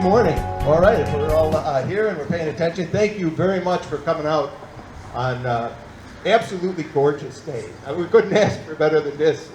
morning. All right, if we're all here and we're paying attention, thank you very much for coming out on absolutely gorgeous day. We couldn't ask for better than this.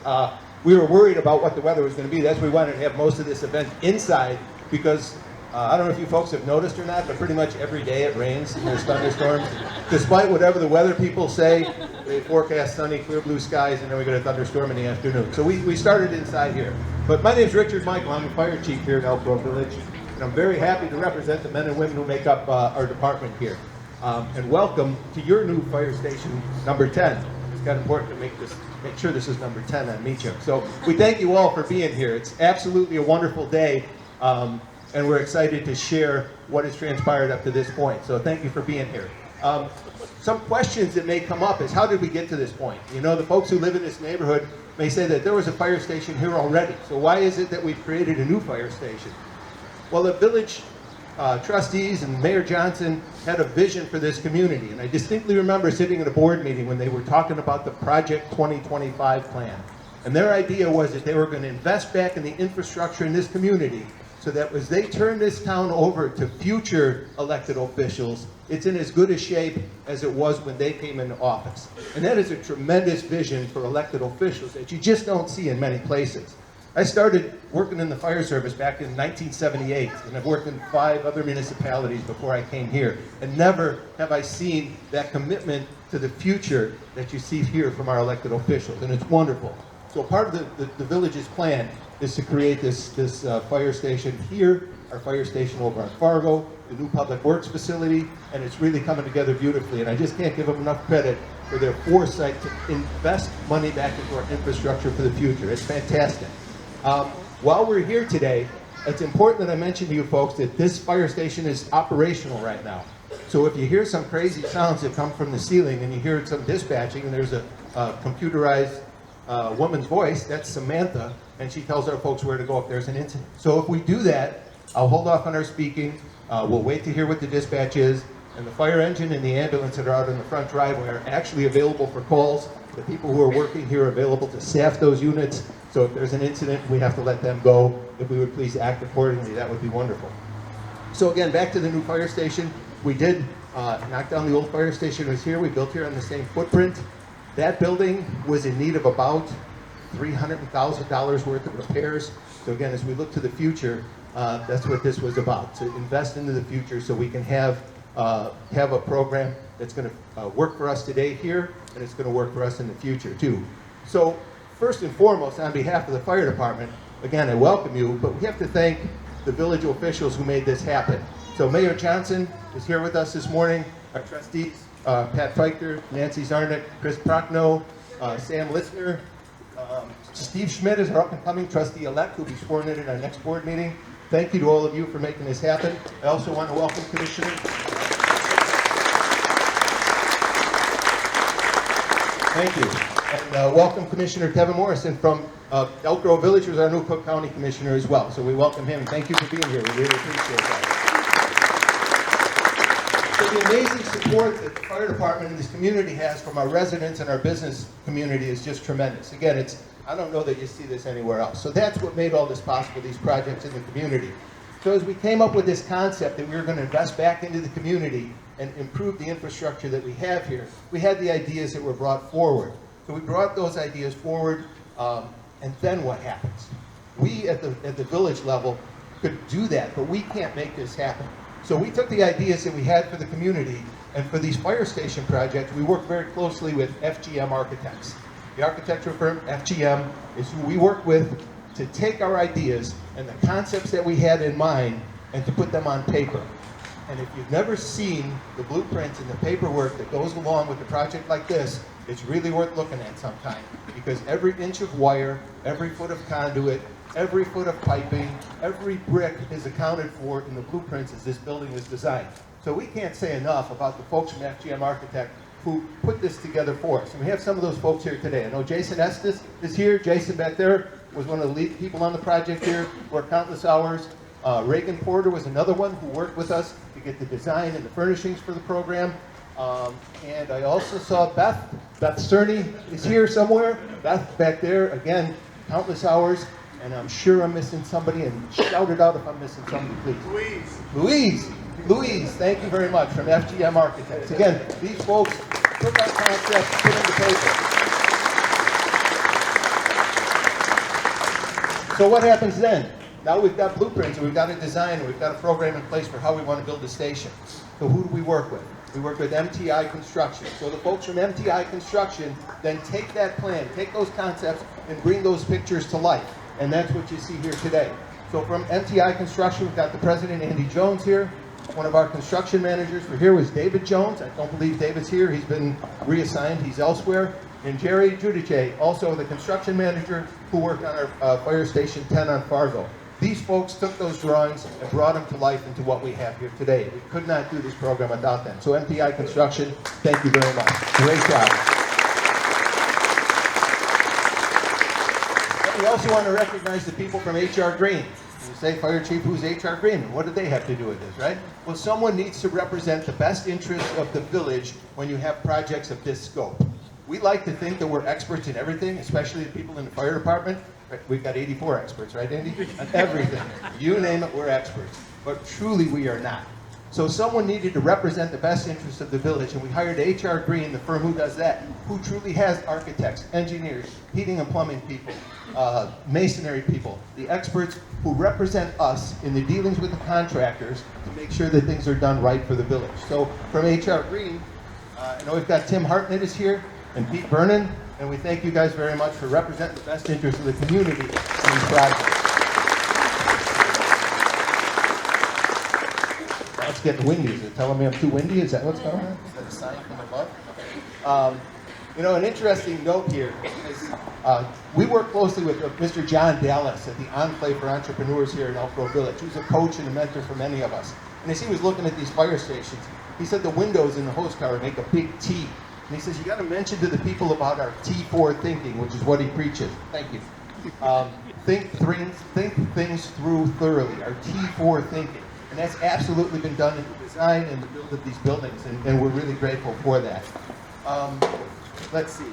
We were worried about what the weather was going to be. That's why we wanted to have most of this event inside because I don't know if you folks have noticed or not, but pretty much every day it rains and there's thunderstorms. Despite whatever the weather people say, they forecast sunny, clear blue skies, and then we get a thunderstorm in the afternoon. So we started inside here. But my name's Richard Michael. I'm the fire chief here at Elk Grove Village. And I'm very happy to represent the men and women who make up our department here. And welcome to your new fire station, number 10. It's kind of important to make sure this is number 10 on Meacham. So we thank you all for being here. It's absolutely a wonderful day. And we're excited to share what has transpired up to this point. So thank you for being here. Some questions that may come up is how did we get to this point? You know, the folks who live in this neighborhood may say that there was a fire station here already. So why is it that we've created a new fire station? Well, the village trustees and Mayor Johnson had a vision for this community. And I distinctly remember sitting at a board meeting when they were talking about the Project 2025 plan. And their idea was that they were going to invest back in the infrastructure in this community so that as they turn this town over to future elected officials, it's in as good a shape as it was when they came into office. And that is a tremendous vision for elected officials that you just don't see in many places. I started working in the fire service back in 1978, and I've worked in 5 other municipalities before I came here, and never have I seen that commitment to the future that you see here from our elected officials, and it's wonderful. So part of the village's plan is to create this fire station here, our fire station over on Fargo, the new public works facility, and it's really coming together beautifully. And I just can't give them enough credit for their foresight to invest money back into our infrastructure for the future. It's fantastic. While we're here today, it's important that I mention to you folks that this fire station is operational right now. So if you hear some crazy sounds that come from the ceiling and you hear some dispatching and there's a computerized woman's voice, that's Samantha, and she tells our folks where to go if there's an incident. So if we do that, I'll hold off on our speaking. We'll wait to hear what the dispatch is, and the fire engine and the ambulance that are out in the front driveway are actually available for calls. The people who are working here are available to staff those units, so if there's an incident, we have to let them go. If we would please act accordingly, that would be wonderful. So again, back to the new fire station. We did knock down the old fire station. It was here. We built here on the same footprint. That building was in need of about $300,000 worth of repairs. So again, as we look to the future, that's what this was about, to invest into the future so we can have a program that's going to work for us today here, and it's going to work for us in the future too. So first and foremost, on behalf of the fire department, again, I welcome you, but we have to thank the village officials who made this happen. So Mayor Johnson is here with us this morning, our trustees, Pat Feichter, Nancy Zarnick, Chris Prochnow, Sam Litzner, Steve Schmidt is our up-and-coming trustee-elect who will be sworn in at our next board meeting. Thank you to all of you for making this happen. I also want to welcome Commissioner. Thank you. And welcome Commissioner Kevin Morrison from Elk Grove Village, who's our new Cook County Commissioner as well. So we welcome him. Thank you for being here. We really appreciate that. So the amazing support that the fire department and this community has from our residents and our business community is just tremendous. Again, I don't know that you see this anywhere else. So that's what made all this possible, these projects in the community. So as we came up with this concept that we were going to invest back into the community and improve the infrastructure that we have here, we had the ideas that were brought forward. So we brought those ideas forward, and then what happens? We at the village level could do that, but we can't make this happen. So we took the ideas that we had for the community, and for these fire station projects, we worked very closely with FGM Architects. The architectural firm, FGM, is who we work with to take our ideas and the concepts that we had in mind and to put them on paper. And if you've never seen the blueprints and the paperwork that goes along with a project like this, it's really worth looking at sometime, because every inch of wire, every foot of conduit, every foot of piping, every brick is accounted for in the blueprints as this building was designed. So we can't say enough about the folks from FGM Architect who put this together for us. And we have some of those folks here today. I know Jason Estes is here. Jason back there was one of the lead people on the project here, worked countless hours. Reagan Porter was another one who worked with us to get the design and the furnishings for the program. And I also saw Beth Cerny is here somewhere. Beth back there, again, countless hours. and I'm sure I'm missing somebody, and shout it out if I'm missing somebody, please. Louise, thank you very much, from FGM Architects. Again, these folks took our concepts, put them to paper. So what happens then? Now we've got blueprints, and we've got a design, and we've got a program in place for how we want to build the station. So who do we work with? We work with MTI Construction. So the folks from MTI Construction then take that plan, take those concepts, and bring those pictures to life. And that's what you see here today. So from MTI Construction, we've got the president, Andy Jones, here. One of our construction managers for here was David Jones. I don't believe David's here. He's been reassigned. He's elsewhere. And Jerry Giudice, also the construction manager who worked on our Fire Station 10 on Fargo. These folks took those drawings and brought them to life into what we have here today. We could not do this program without them. So MTI Construction, thank you very much. Great job. And we also want to recognize the people from HR Green. You say, Fire Chief, who's HR Green? What do they have to do with this, right? Well, someone needs to represent the best interests of the village when you have projects of this scope. We like to think that we're experts in everything, especially the people in the fire department. We've got 84 experts, right, Andy? On everything. You name it, we're experts. But truly, we are not. So someone needed to represent the best interests of the village, and we hired HR Green, the firm who does that, who truly has architects, engineers, heating and plumbing people, masonry people, the experts who represent us in the dealings with the contractors to make sure that things are done right for the village. So from HR Green, I know we've got Tim Hartnett is here, and Pete Vernon, and we thank you guys very much for representing the best interests of the community in these projects. It's getting windy. Is it telling me I'm too windy? Is that what's going on? Is that a sign from above? You know, an interesting note here is we work closely with Mr. John Dallas at the Enclave for Entrepreneurs here in Elk Grove Village, who's a coach and a mentor for many of us. And as he was looking at these fire stations, he said the windows in the hose tower make a big T. And he says, you got to mention to the people about our T4 thinking, which is what he preaches. Thank you. Think things through thoroughly, our T4 thinking. And that's absolutely been done in the design and the build of these buildings, and we're really grateful for that. Let's see.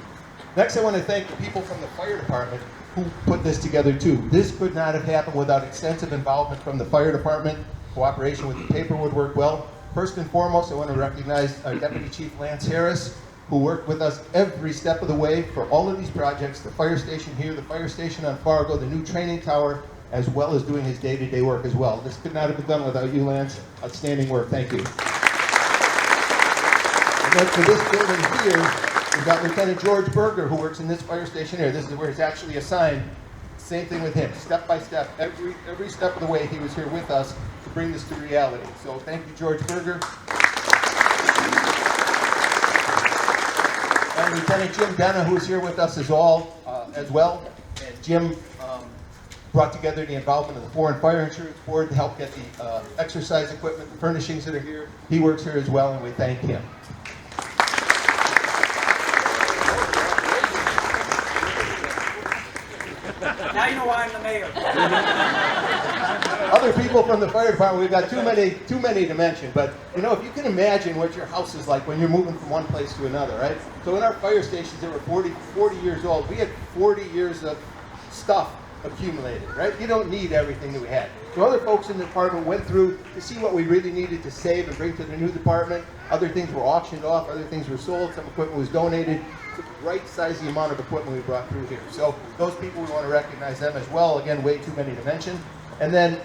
Next, I want to thank the people from the fire department who put this together too. This could not have happened without extensive involvement from the fire department. Cooperation with the paper would work well. First and foremost, I want to recognize our Deputy Chief Lance Harris, who worked with us every step of the way for all of these projects, the fire station here, the fire station on Fargo, the new training tower, as well as doing his day-to-day work as well. This could not have been done without you, Lance. Outstanding work. Thank you. And then for this building here, we've got Lieutenant George Berger, who works in this fire station here. This is where he's actually assigned. Same thing with him, step by step. Every step of the way, he was here with us to bring this to reality. So thank you, George Berger. And Lieutenant Jim Denna, who is here with us as well. And Jim brought together the involvement of the Foreign Fire Insurance Board to help get the exercise equipment, the furnishings that are here. He works here as well, and we thank him. Now you know why I'm the mayor. Other people from the fire department, we've got too many to mention, but you know, if you can imagine what your house is like when you're moving from one place to another, right? So in our fire stations that were 40 years old, we had 40 years of stuff accumulated, right? You don't need everything that we had. So other folks in the department went through to see what we really needed to save and bring to the new department. Other things were auctioned off, other things were sold, some equipment was donated. To right-size the amount of equipment we brought through here. So those people, we want to recognize them as well. Again, way too many to mention. And then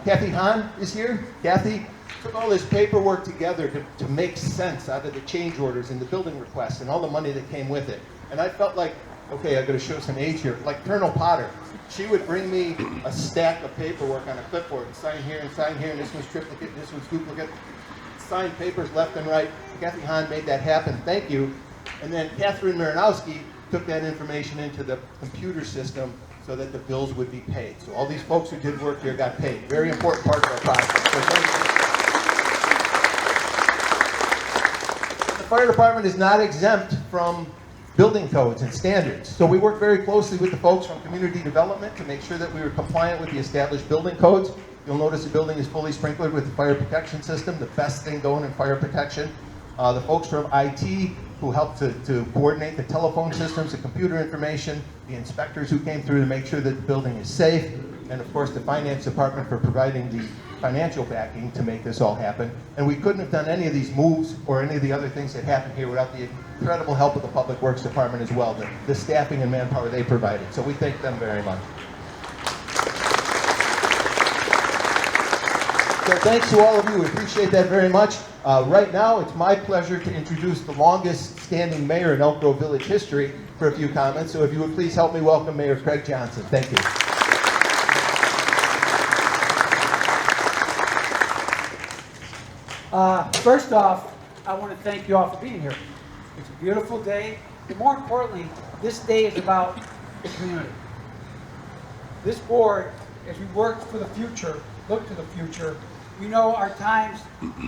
Kathy Hahn is here. Kathy took all this paperwork together to make sense out of the change orders and the building requests and all the money that came with it. And I felt like, okay, I've got to show some age here. Like Colonel Potter, she would bring me a stack of paperwork on a clipboard and sign here, and this one's triplicate, and this one's duplicate. Signed papers left and right. Kathy Hahn made that happen. Thank you. And then Catherine Marinowski took that information into the computer system so that the bills would be paid. So all these folks who did work here got paid. Very important part of our process. So the fire department is not exempt from building codes and standards. So we work very closely with the folks from community development to make sure that we were compliant with the established building codes. You'll notice the building is fully sprinklered with the fire protection system, the best thing going in fire protection. The folks from IT who helped to coordinate the telephone systems, the computer information, the inspectors who came through to make sure that the building is safe, and of course the finance department for providing the financial backing to make this all happen. And we couldn't have done any of these moves or any of the other things that happened here without the incredible help of the Public Works Department as well, the staffing and manpower they provided. So we thank them very much. So thanks to all of you. We appreciate that very much. Right now, it's my pleasure to introduce the longest standing mayor in Elk Grove Village history for a few comments. So if you would please help me welcome Mayor Craig Johnson. Thank you. First off, I want to thank you all for being here. It's a beautiful day, and more importantly, this day is about the community. This board, as we work for the future, look to the future, we know our time's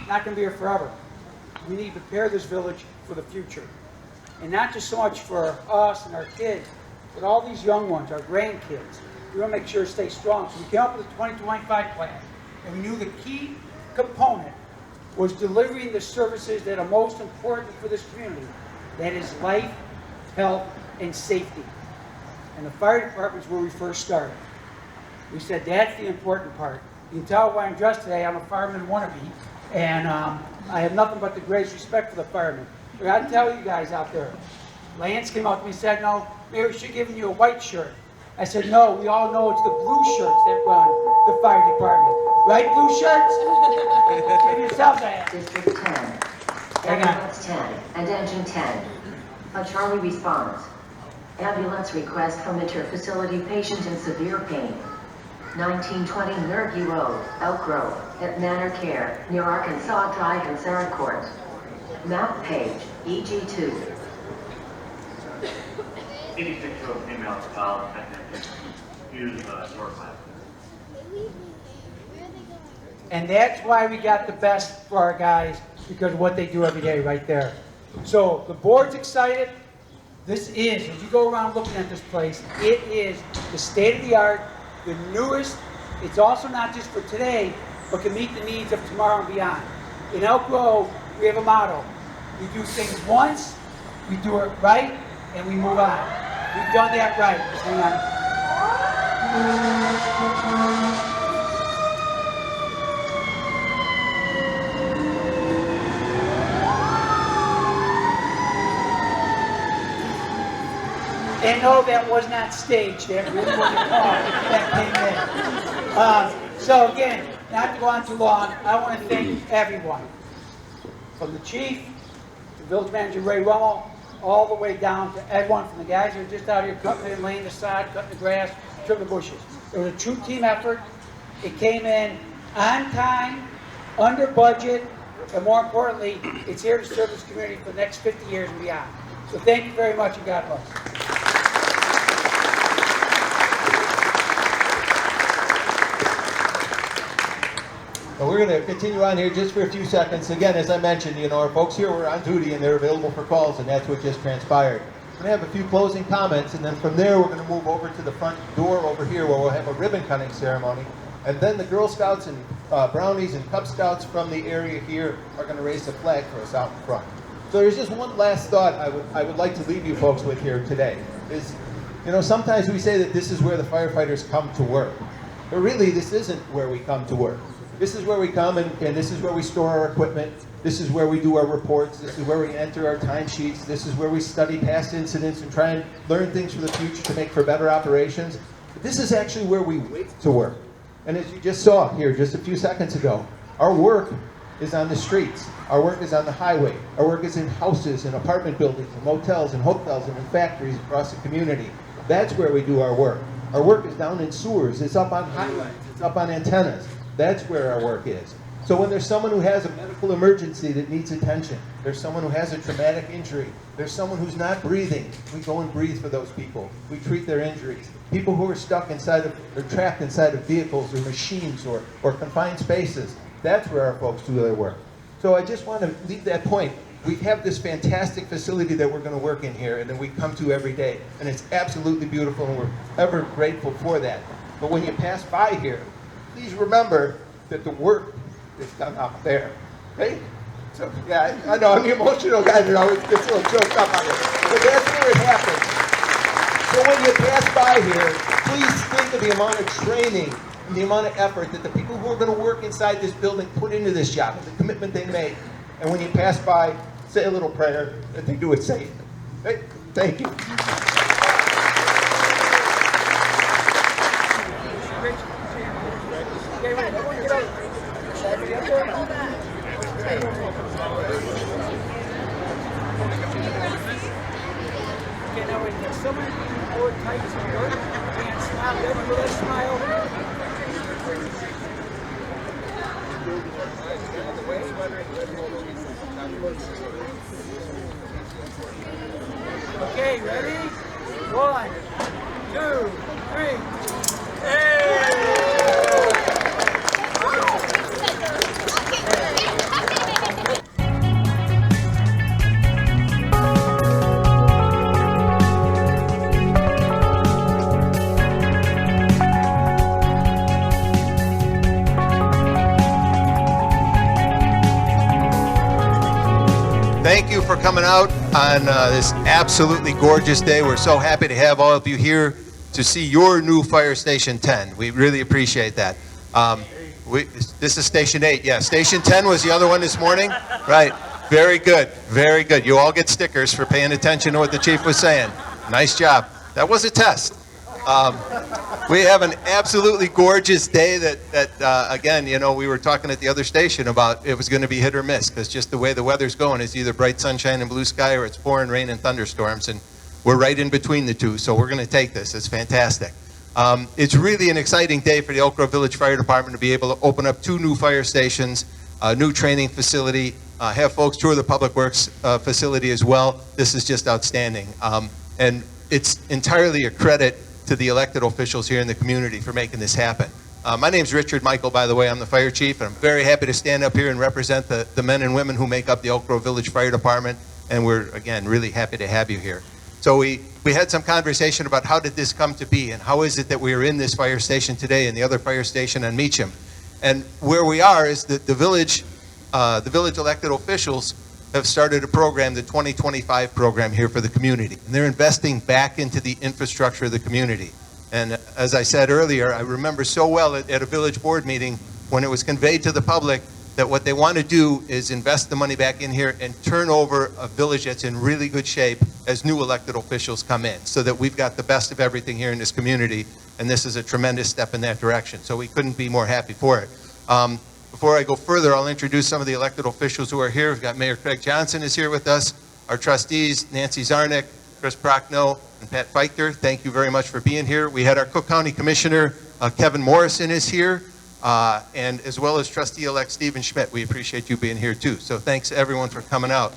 not going to be here forever. We need to prepare this village for the future. And not just so much for us and our kids, but all these young ones, our grandkids. We want to make sure it stays strong. So we came up with a 2025 plan, and we knew the key component was delivering the services that are most important for this community. That is life, health, and safety. And the fire department is where we first started. We said that's the important part. You can tell why I'm dressed today. I'm a fireman wannabe, and I have nothing but the greatest respect for the firemen. But I tell you guys out there, Lance came up to me and said, "No, maybe we should give you a white shirt." I said, "No, we all know it's the blue shirts that run the fire department. Right, blue shirts?" Give yourselves a hand. District 10, Ambulance 10, and Engine 10. A Charlie response. Ambulance request from interfacility patient in severe pain. 1920 Nergy Road, Elk Grove, at Manor Care, near Arkansas Drive in Sarah Court. Map page, EG2. 86-year-old female child use door class. And that's why we got the best for our guys, because of what they do every day right there. So the board's excited. This is, as you go around looking at this place, it is the state-of-the-art, the newest. It's also not just for today, but can meet the needs of tomorrow and beyond. In Elk Grove, we have a motto. We do things once, we do it right, and we move on. We've done that right. Hang on. And no, that was not staged. That really wasn't called. That came in. So again, not to go on too long, I want to thank everyone. From the chief, to village manager Ray Rummel, all the way down to everyone from the guys who are just out here cutting and laying the sod, cutting the grass, trimming the bushes. It was a true team effort. It came in on time, under budget, and more importantly, it's here to serve this community for the next 50 years and beyond. So thank you very much, and God bless. Well, we're going to continue on here just for a few seconds. Again, as I mentioned, our folks here were on duty and they're available for calls, and that's what just transpired. We're going to have a few closing comments, and then from there we're going to move over to the front door over here where we'll have a ribbon cutting ceremony. And then the Girl Scouts and Brownies and Cub Scouts from the area here are going to raise the flag for us out in front. So there's just one last thought I would like to leave you folks with here today. Is, sometimes we say that this is where the firefighters come to work. But really, this isn't where we come to work. This is where we come, and this is where we store our equipment. This is where we do our reports. This is where we enter our timesheets. This is where we study past incidents and try and learn things for the future to make for better operations. But this is actually where we wait to work. And as you just saw here just a few seconds ago, our work is on the streets. Our work is on the highway. Our work is in houses and apartment buildings and motels and hotels and in factories across the community. That's where we do our work. Our work is down in sewers. It's up on highways. It's up on antennas. That's where our work is. So when there's someone who has a medical emergency that needs attention, there's someone who has a traumatic injury, there's someone who's not breathing, we go and breathe for those people. We treat their injuries. People who are stuck inside of, or trapped inside of vehicles or machines or confined spaces, that's where our folks do their work. So I just want to leave that point. We have this fantastic facility that we're going to work in here and that we come to every day. And it's absolutely beautiful, and we're ever grateful for that. But when you pass by here, please remember that the work is done out there, right? So, yeah, I know, I'm the emotional guy that always gets a little choked up on it. But that's where it happens. So when you pass by here, please think of the amount of training and the amount of effort that the people who are going to work inside this building put into this job, and the commitment they make. And when you pass by, say a little prayer that they do it safely. Hey, thank you. Okay, now wait, can someone hold tight to the work and smile, let's smile. Okay, ready? 1, 2, 3. Hey! Thank you for coming out on this absolutely gorgeous day. We're so happy to have all of you here to see your new Fire Station 10. We really appreciate that. This is Station 8. Yeah, Station 10 was the other one this morning. Right. Very good. Very good. You all get stickers for paying attention to what the chief was saying. Nice job. That was a test. We have an absolutely gorgeous day that again, you know, we were talking at the other station about it was going to be hit or miss because just the way the weather's going is either bright sunshine and blue sky or it's pouring rain and thunderstorms, and we're right in between the two, so we're going to take this. It's fantastic. It's really an exciting day for the Elk Grove Village Fire Department to be able to open up 2 new fire stations, a new training facility, have folks tour the Public Works facility as well. This is just outstanding. And it's entirely a credit to the elected officials here in the community for making this happen. My name's Richard Michael, by the way. I'm the fire chief, and I'm very happy to stand up here and represent the men and women who make up the Elk Grove Village Fire Department, and we're, again, really happy to have you here. So we had some conversation about how did this come to be, and how is it that we are in this fire station today and the other fire station on Meacham. And where we are is that the village elected officials have started a program, the 2025 program here for the community. And they're investing back into the infrastructure of the community. And as I said earlier, I remember so well at a village board meeting when it was conveyed to the public that what they want to do is invest the money back in here and turn over a village that's in really good shape as new elected officials come in, so that we've got the best of everything here in this community. And this is a tremendous step in that direction. So we couldn't be more happy for it. Before I go further, I'll introduce some of the elected officials who are here. We've got Mayor Craig Johnson is here with us, our trustees, Nancy Zarnick, Chris Prochnow, and Pat Feichter. Thank you very much for being here. We had our Cook County Commissioner, Kevin Morrison is here, and as well as Trustee-elect Stephen Schmidt. We appreciate you being here too. So thanks everyone for coming out.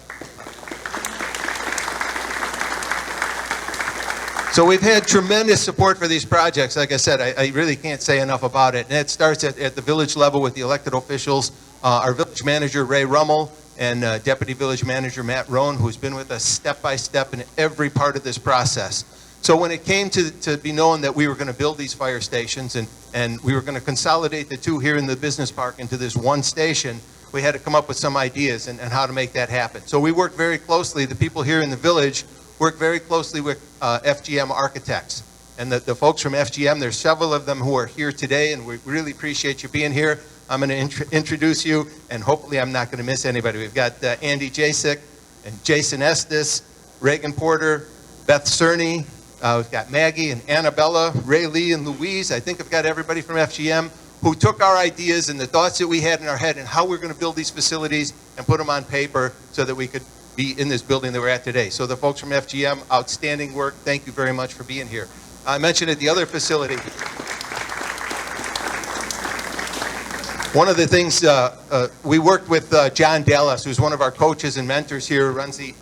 So we've had tremendous support for these projects. Like I said, I really can't say enough about it. And it starts at the village level with the elected officials, our village manager, Ray Rummel, and Deputy Village Manager, Matt Rohn, who's been with us step by step in every part of this process. So when it came to be known that we were going to build these fire stations and we were going to consolidate the 2 here in the business park into this one station, we had to come up with some ideas and how to make that happen. So we worked very closely, the people here in the village work very closely with FGM architects. And the folks from FGM, there's several of them who are here today, and we really appreciate you being here. I'm going to introduce you, and hopefully I'm not going to miss anybody. We've got Andy Jasek and Jason Estes, Reagan Porter, Beth Cerny. We've got Maggie and Annabella, Ray Lee and Louise. I think I've got everybody from FGM who took our ideas and the thoughts that we had in our head and how we're going to build these facilities and put them on paper so that we could be in this building that we're at today. So the folks from FGM, outstanding work. Thank you very much for being here. I mentioned at the other facility, one of the things, we worked with John Dallas, who's one of our coaches and mentors here, runs the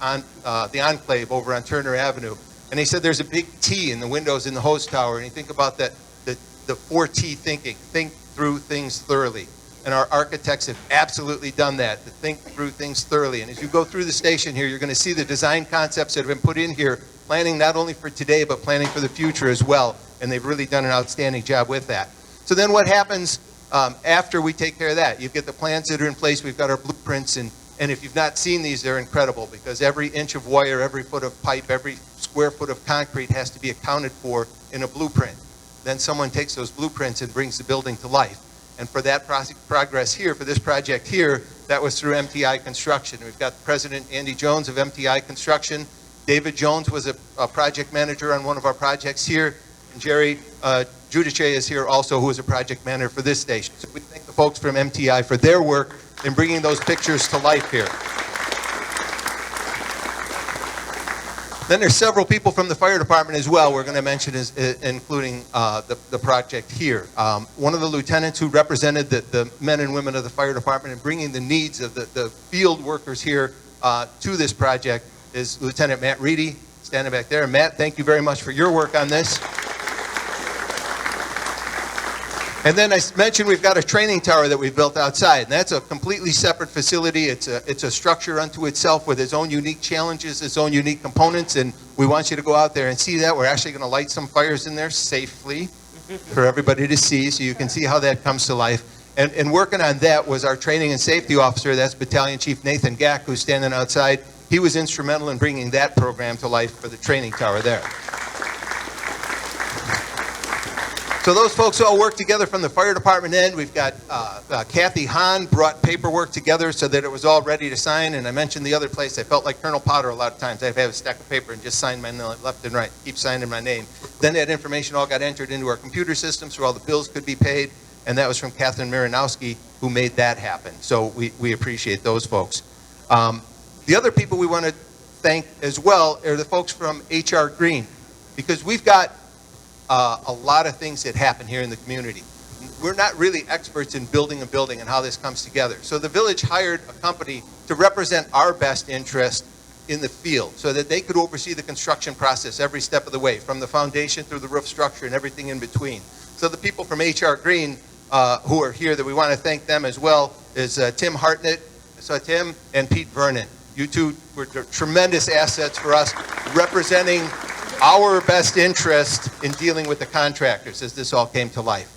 Enclave over on Turner Avenue. And he said there's a big T in the windows in the hose tower, and you think about that, the 4T thinking, think through things thoroughly. And our architects have absolutely done that, to think through things thoroughly. And as you go through the station here, you're going to see the design concepts that have been put in here, planning not only for today, but planning for the future as well. And they've really done an outstanding job with that. So then what happens after we take care of that? You get the plans that are in place. We've got our blueprints, and And if you've not seen these, they're incredible because every inch of wire, every foot of pipe, every square foot of concrete has to be accounted for in a blueprint. Then someone takes those blueprints and brings the building to life. And for that progress here, for this project here, that was through MTI Construction. We've got President Andy Jones of MTI Construction. David Jones was a project manager on one of our projects here. And Jerry Giudice is here also, who is a project manager for this station. So we thank the folks from MTI for their work in bringing those pictures to life here. Then there's several people from the fire department as well we're going to mention, including the project here. One of the lieutenants who represented the men and women of the fire department in bringing the needs of the field workers here to this project is Lieutenant Matt Reedy, standing back there. Matt, thank you very much for your work on this. And then I mentioned we've got a training tower that we've built outside, and that's a completely separate facility. It's a structure unto itself with its own unique challenges, its own unique components, and we want you to go out there and see that. We're actually going to light some fires in there safely for everybody to see, so you can see how that comes to life. And working on that was our training and safety officer. That's Battalion Chief Nathan Gack, who's standing outside. He was instrumental in bringing that program to life for the training tower there. So those folks all work together from the fire department end. We've got Kathy Hahn brought paperwork together so that it was all ready to sign. And I mentioned the other place, I felt like Colonel Potter a lot of times. I'd have a stack of paper and just sign my name left and right, keep signing my name. Then that information all got entered into our computer system so all the bills could be paid. And that was from Catherine Marinowski, who made that happen. So we appreciate those folks. The other people we want to thank as well are the folks from HR Green, because we've got a lot of things that happen here in the community. We're not really experts in building a building and how this comes together. So the village hired a company to represent our best interest in the field so that they could oversee the construction process every step of the way, from the foundation through the roof structure and everything in between. So the people from HR Green who are here that we want to thank them as well is Tim Hartnett, so Tim, and Pete Vernon. You two were tremendous assets for us, representing our best interest in dealing with the contractors as this all came to life.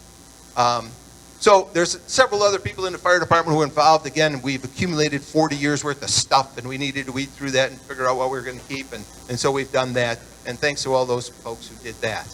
So there's several other people in the fire department who are involved. Again, we've accumulated 40 years worth of stuff, and we needed to weed through that and figure out what we were going to keep, and so we've done that, and thanks to all those folks who did that.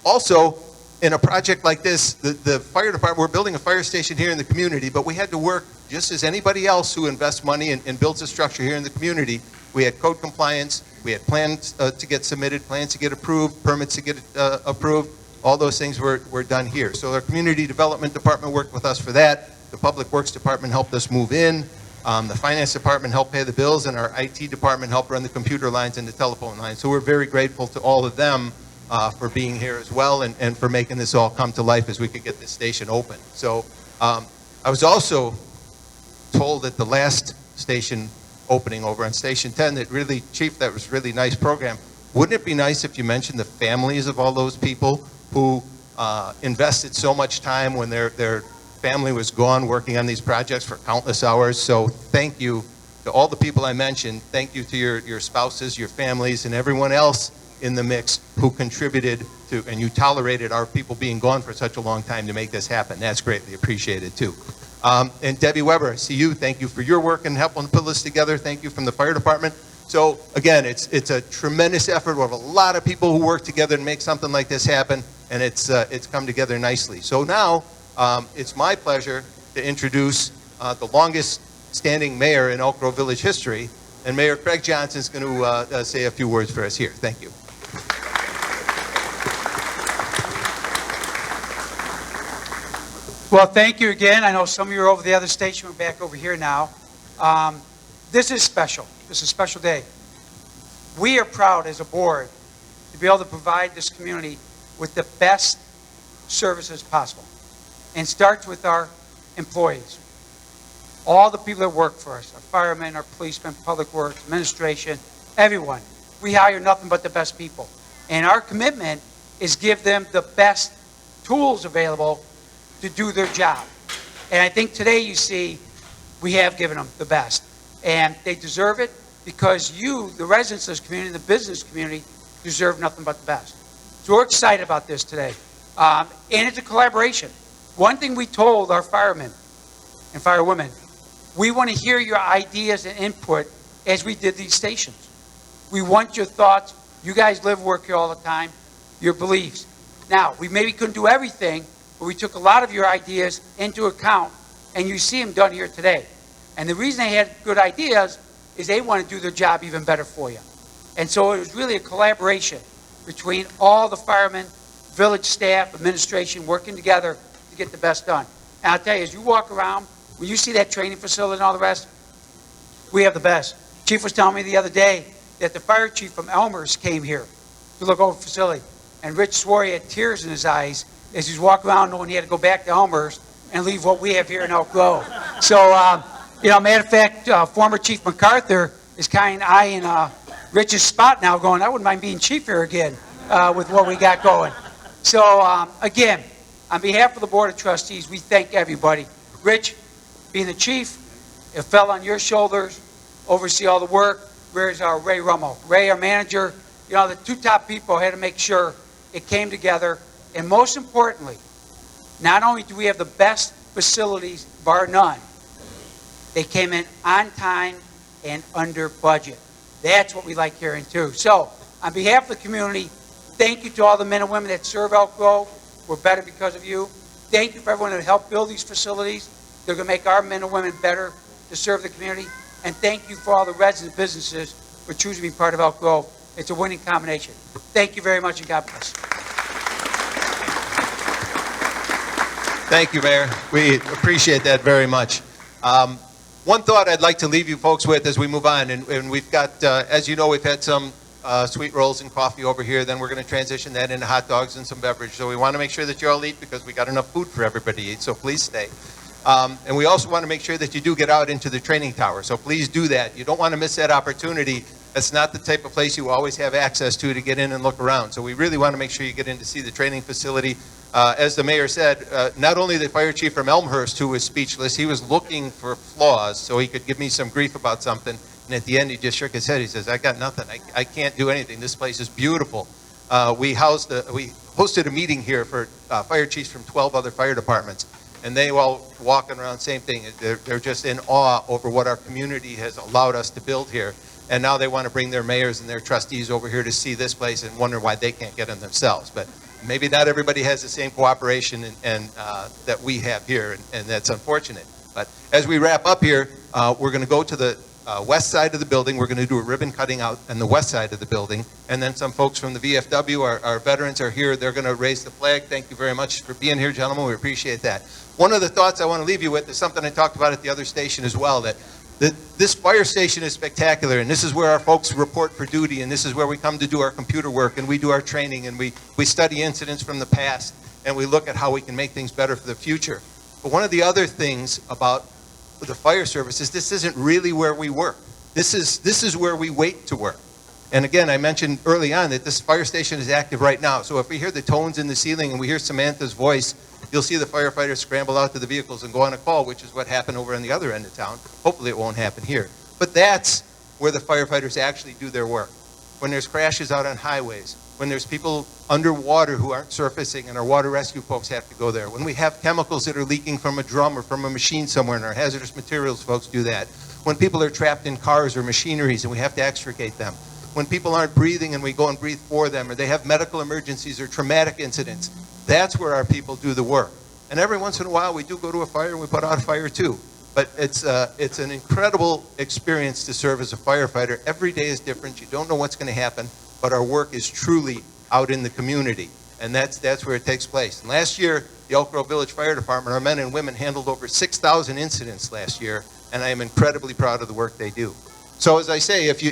Also, in a project like this, the fire department, we're building a fire station here in the community, but we had to work just as anybody else who invests money and builds a structure here in the community. We had code compliance, we had plans to get submitted, plans to get approved, permits to get approved. All those things were done here. So our community development department worked with us for that. The public works department helped us move in. The finance department helped pay the bills, and our IT department helped run the computer lines and the telephone lines. So we're very grateful to all of them for being here as well, and for making this all come to life as we could get this station open. So I was also told at the last station opening over on Station 10 that really, Chief, that was a really nice program. Wouldn't it be nice if you mentioned the families of all those people who invested so much time when their family was gone working on these projects for countless hours? So thank you to all the people I mentioned. Thank you to your spouses, your families, and everyone else in the mix who contributed to, and you tolerated our people being gone for such a long time to make this happen. That's greatly appreciated too. And Debbie Weber, I see you. Thank you for your work and helping put this together. Thank you from the fire department. So again, it's a tremendous effort. We have a lot of people who work together to make something like this happen, and it's come together nicely. So now it's my pleasure to introduce the longest standing mayor in Elk Grove Village history, and Mayor Craig Johnson is going to say a few words for us here. Thank you. Well, thank you again. I know some of you are over the other station. We're back over here now. This is special. This is a special day. We are proud as a board to be able to provide this community with the best services possible. And it starts with our employees. All the people that work for us, our firemen, our policemen, public works, administration, everyone. We hire nothing but the best people. And our commitment is give them the best tools available to do their job. And I think today you see we have given them the best. And they deserve it because you, the residents of this community, the business community, deserve nothing but the best. So we're excited about this today. And it's a collaboration. One thing we told our firemen and firewomen We want to hear your ideas and input as we did these stations. We want your thoughts. You guys live, work here all the time, your beliefs. Now, we maybe couldn't do everything, but we took a lot of your ideas into account, and you see them done here today. And the reason they had good ideas is they want to do their job even better for you. And so it was really a collaboration between all the firemen, village staff, administration, working together to get the best done. And I'll tell you, as you walk around, when you see that training facility and all the rest, we have the best. Chief was telling me the other day that the fire chief from Elmhurst came here to look over the facility. And Rich swore he had tears in his eyes as he's walking around knowing he had to go back to Elmhurst and leave what we have here in Elk Grove. So, matter of fact, former Chief MacArthur is kind of eyeing Rich's spot now going, I wouldn't mind being chief here again with what we got going. So, again, on behalf of the Board of Trustees, we thank everybody. Rich, being the chief, it fell on your shoulders, oversee all the work. Where's our Ray Rummel? Ray, our manager, the two top people had to make sure it came together. And most importantly, not only do we have the best facilities, bar none, they came in on time and under budget. That's what we like hearing too. So, on behalf of the community, thank you to all the men and women that serve Elk Grove. We're better because of you. Thank you for everyone that helped build these facilities. They're going to make our men and women better to serve the community. And thank you for all the resident businesses for choosing to be part of Elk Grove. It's a winning combination. Thank you very much, and God bless. Thank you, Mayor. We appreciate that very much. One thought I'd like to leave you folks with as we move on, and we've got, as you know, we've had some sweet rolls and coffee over here. Then we're going to transition that into hot dogs and some beverage. So we want to make sure that you all eat because we got enough food for everybody to eat, so please stay. And we also want to make sure that you do get out into the training tower. So please do that. You don't want to miss that opportunity. That's not the type of place you always have access to get in and look around. So we really want to make sure you get in to see the training facility. As the mayor said, not only the fire chief from Elmhurst, who was speechless, he was looking for flaws so he could give me some grief about something. And at the end, he just shook his head. He says, I got nothing. I can't do anything. This place is beautiful. We hosted a meeting here for fire chiefs from 12 other fire departments. And they all walking around, same thing. They're just in awe over what our community has allowed us to build here. And now they want to bring their mayors and their trustees over here to see this place and wonder why they can't get in themselves. But maybe not everybody has the same cooperation and that we have here, and that's unfortunate. But as we wrap up here, we're going to go to the west side of the building. We're going to do a ribbon cutting out on the west side of the building. And then some folks from the VFW, our veterans are here. They're going to raise the flag. Thank you very much for being here, gentlemen. We appreciate that. One of the thoughts I want to leave you with is something I talked about at the other station as well, that this fire station is spectacular, and this is where our folks report for duty, and this is where we come to do our computer work, and we do our training, and we study incidents from the past, and we look at how we can make things better for the future. But one of the other things about the fire service is this isn't really where we work. This is where we wait to work. And again, I mentioned early on that this fire station is active right now. So if we hear the tones in the ceiling and we hear Samantha's voice, you'll see the firefighters scramble out to the vehicles and go on a call, which is what happened over on the other end of town. Hopefully it won't happen here. But that's where the firefighters actually do their work. When there's crashes out on highways, when there's people underwater who aren't surfacing and our water rescue folks have to go there, when we have chemicals that are leaking from a drum or from a machine somewhere and our hazardous materials folks do that, when people are trapped in cars or machineries and we have to extricate them, when people aren't breathing and we go and breathe for them, or they have medical emergencies or traumatic incidents, that's where our people do the work. And every once in a while we do go to a fire and we put out a fire too. But it's an incredible experience to serve as a firefighter. Every day is different. You don't know what's going to happen, but our work is truly out in the community. And that's where it takes place. And last year, the Elk Grove Village Fire Department, our men and women handled over 6,000 incidents last year, and I am incredibly proud of the work they do. So as I say, if you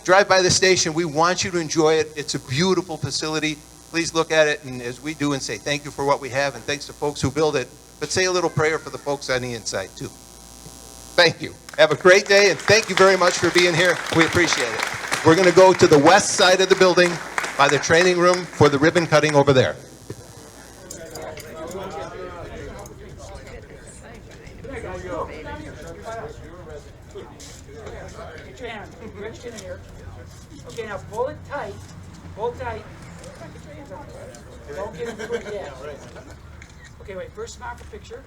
drive by the station, we want you to enjoy it. It's a beautiful facility. Please look at it, and as we do, and say thank you for what we have, and thanks to folks who build it. But say a little prayer for the folks on the inside, too. Thank you. Have a great day, and thank you very much for being here. We appreciate it. We're going to go to the west side of the building by the training room for the ribbon cutting over there. Get your hand. Rich, get in here. Okay, now pull it tight. Pull it tight. Don't get him quick yet. Okay, wait. First smile for picture.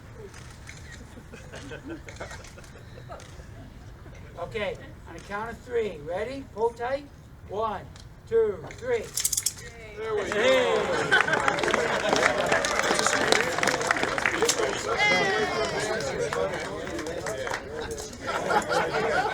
Okay, on the count of three. Ready? Pull tight. 1, 2, 3. There we go.